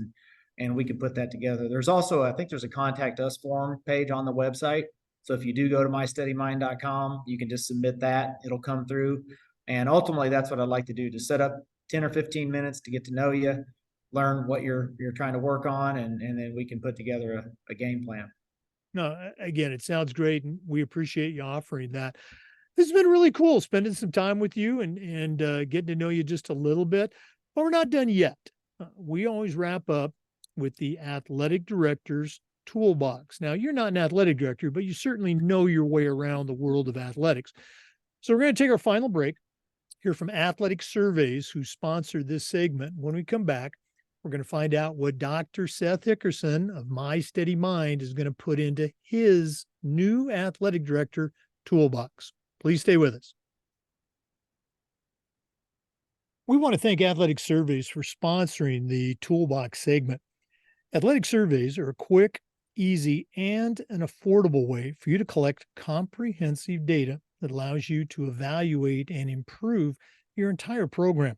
and we can put that together. There's also, I think there's a contact us form page on the website. So if you do go to mysteadymind.com, you can just submit that. It'll come through. And ultimately, that's what I'd like to do, to set up 10 or 15 minutes to get to know you, learn what you're trying to work on, and then we can put together a game plan.
No, again, it sounds great, and we appreciate you offering that. This has been really cool spending some time with you and getting to know you just a little bit. But we're not done yet. We always wrap up with the athletic director's toolbox. Now, you're not an athletic director, but you certainly know your way around the world of athletics. So we're going to take our final break, hear from Athletic Surveys, who sponsored this segment. When we come back, we're going to find out what Dr. Seth Hickerson of My Steady Mind is going to put into his new athletic director toolbox. Please stay with us. We want to thank Athletic Surveys for sponsoring the Toolbox segment. Athletic Surveys are a quick, easy, and an affordable way for you to collect comprehensive data that allows you to evaluate and improve your entire program.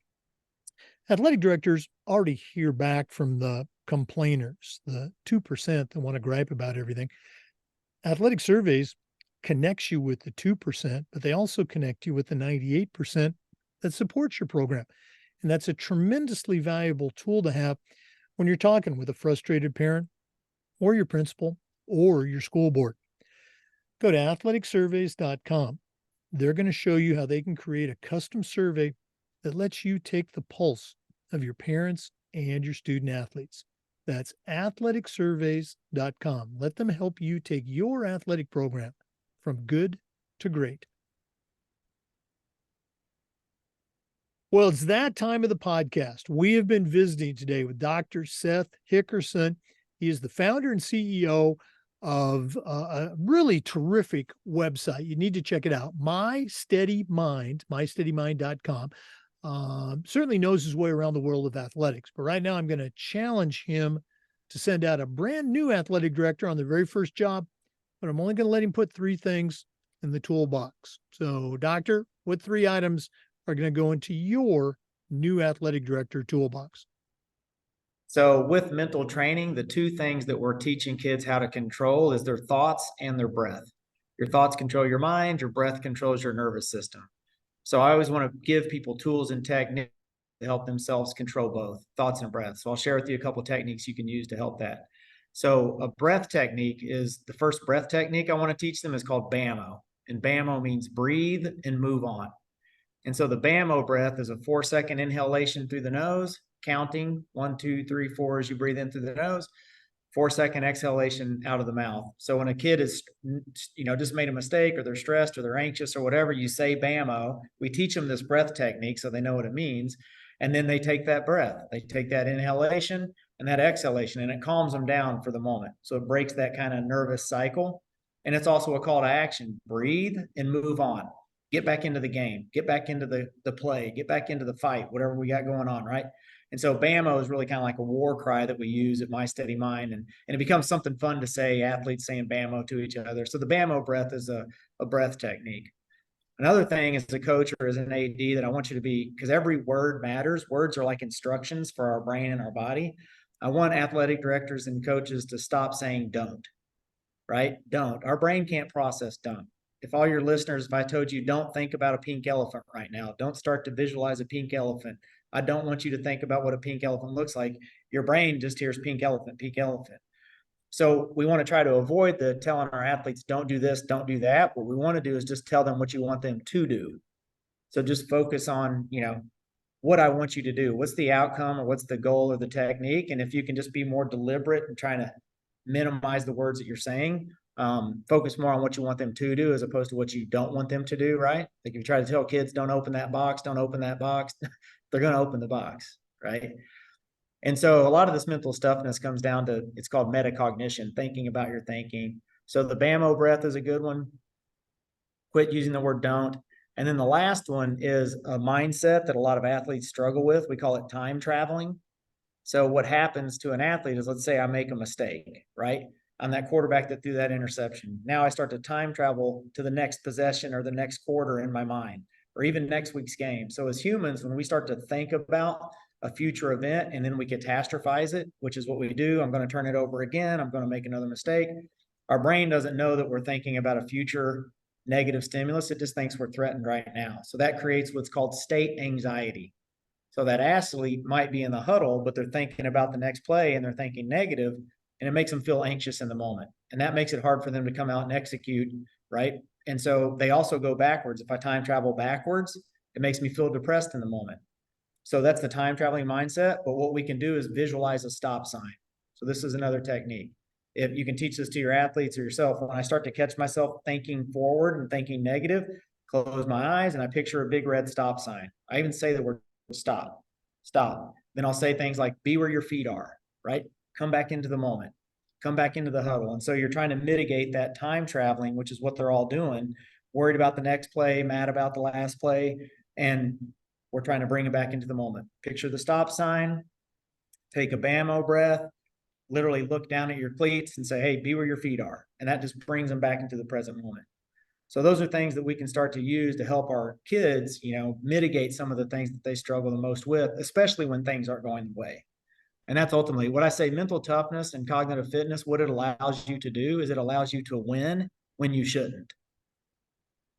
Athletic directors already hear back from the complainers, the 2% that want to gripe about everything. Athletic Surveys connects you with the 2%, but they also connect you with the 98% that supports your program. And that's a tremendously valuable tool to have when you're talking with a frustrated parent or your principal or your school board. Go to athleticsurveys.com. They're going to show you how they can create a custom survey that lets you take the pulse of your parents and your student athletes. That's athleticsurveys.com. Let them help you take your athletic program from good to great. Well, it's that time of the podcast. We have been visiting today with Dr. Seth Hickerson. He is the founder and CEO of a really terrific website. You need to check it out. My Steady Mind, mysteadymind.com. Certainly knows his way around the world of athletics. But right now, I'm going to challenge him to send out a brand new athletic director on their very first job. But I'm only going to let him put 3 things in the toolbox. So, Doctor, what 3 items are going to go into your new athletic director toolbox?
So with mental training, the 2 things that we're teaching kids how to control is their thoughts and their breath. Your thoughts control your mind, your breath controls your nervous system. So I always want to give people tools and techniques to help themselves control both thoughts and breath. So I'll share with you a couple of techniques you can use to help that. So a breath technique is the first breath technique I want to teach them is called BAMO. And BAMO means breathe and move on. And so the BAMO breath is a 4-second inhalation through the nose, counting 1, 2, 3, 4 as you breathe in through the nose, 4-second exhalation out of the mouth. So when a kid is, just made a mistake or they're stressed or they're anxious or whatever, you say BAMO. We teach them this breath technique so they know what it means. And then they take that breath. They take that inhalation and that exhalation, and it calms them down for the moment. So it breaks that kind of nervous cycle. And it's also a call to action. Breathe and move on. Get back into the game, get back into the play, get back into the fight, whatever we got going on, right? And so BAMO is really kind of like a war cry that we use at My Steady Mind, and it becomes something fun to say, athletes saying BAMO to each other. So the BAMO breath is a breath technique. Another thing as a coach or as an AD that I want you to be, because every word matters. Words are like instructions for our brain and our body. I want athletic directors and coaches to stop saying don't, right? Don't. Our brain can't process don't. If all your listeners, if I told you don't think about a pink elephant right now, don't start to visualize a pink elephant. I don't want you to think about what a pink elephant looks like. Your brain just hears pink elephant, pink elephant. So we want to try to avoid the telling our athletes, don't do this, don't do that. What we want to do is just tell them what you want them to do. So just focus on, what I want you to do. What's the outcome or what's the goal or the technique? And if you can just be more deliberate and trying to minimize the words that you're saying, focus more on what you want them to do as opposed to what you don't want them to do, right? Like if you try to tell kids, don't open that box, don't open that box, they're going to open the box, right? And so a lot of this mental stuffness comes down to, it's called metacognition, thinking about your thinking. So the BAMO breath is a good one. Quit using the word don't. And then the last one is a mindset that a lot of athletes struggle with. We call it time traveling. So what happens to an athlete is, let's say I make a mistake, right? I'm that quarterback that threw that interception. Now I start to time travel to the next possession or the next quarter in my mind, or even next week's game. So as humans, when we start to think about a future event and then we catastrophize it, which is what we do, I'm going to turn it over again, I'm going to make another mistake. Our brain doesn't know that we're thinking about a future negative stimulus. It just thinks we're threatened right now. So that creates what's called state anxiety. So that athlete might be in the huddle, but they're thinking about the next play and they're thinking negative, and it makes them feel anxious in the moment. And that makes it hard for them to come out and execute, right? And so they also go backwards. If I time travel backwards, it makes me feel depressed in the moment. So that's the time traveling mindset. But what we can do is visualize a stop sign. So this is another technique. If you can teach this to your athletes or yourself, when I start to catch myself thinking forward and thinking negative, close my eyes and I picture a big red stop sign. I even say the word stop, stop. Then I'll say things like, be where your feet are, right? Come back into the moment, come back into the huddle. And so you're trying to mitigate that time traveling, which is what they're all doing, worried about the next play, mad about the last play. And we're trying to bring it back into the moment. Picture the stop sign, take a BAMO breath, literally look down at your cleats and say, hey, be where your feet are. And that just brings them back into the present moment. So those are things that we can start to use to help our kids, mitigate some of the things that they struggle the most with, especially when things aren't going the way. And that's ultimately what I say. Mental toughness and cognitive fitness, what it allows you to do is it allows you to win when you shouldn't,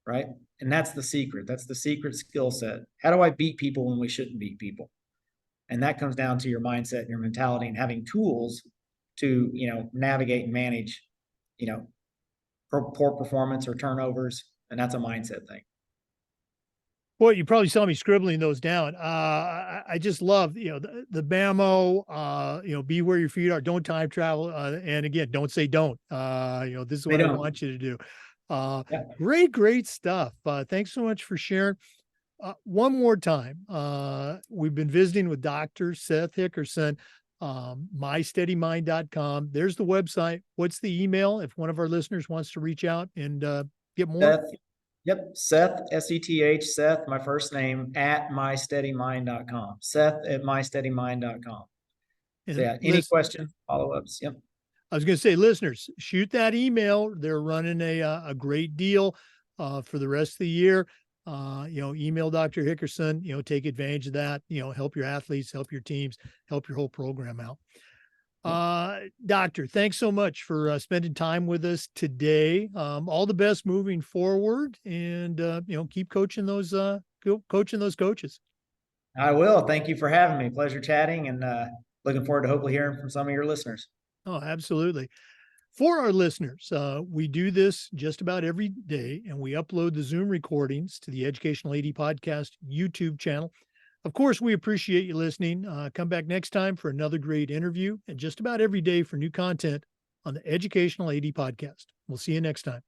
right? And that's the secret. That's the secret skill set. How do I beat people when we shouldn't beat people? And that comes down to your mindset and your mentality and having tools to, navigate and manage, poor performance or turnovers. And that's a mindset thing.
Boy, you probably saw me scribbling those down. I just love, the BAMO, be where your feet are, don't time travel. And again, don't say don't, this is what I want you to do.
Yeah.
Great stuff. Thanks so much for sharing. One more time, we've been visiting with Dr. Seth Hickerson, mysteadymind.com. There's the website. What's the email if one of our listeners wants to reach out and get more?
Seth, yep. Seth, S-E-T-H, Seth, my first name, at mysteadymind.com. Seth at mysteadymind.com. So yeah, any question, follow-ups? Yep.
I was going to say, listeners, shoot that email. They're running a great deal for the rest of the year. Email Dr. Hickerson, take advantage of that, help your athletes, help your teams, help your whole program out. Doctor, thanks so much for spending time with us today. All the best moving forward, and keep coaching those coaches.
I will. Thank you for having me. Pleasure chatting, and looking forward to hopefully hearing from some of your listeners.
Oh, absolutely. For our listeners, we do this just about every day, and we upload the Zoom recordings to the Educational AD Podcast YouTube channel. Of course, we appreciate you listening. Come back next time for another great interview, and just about every day for new content on the Educational AD Podcast. We'll see you next time.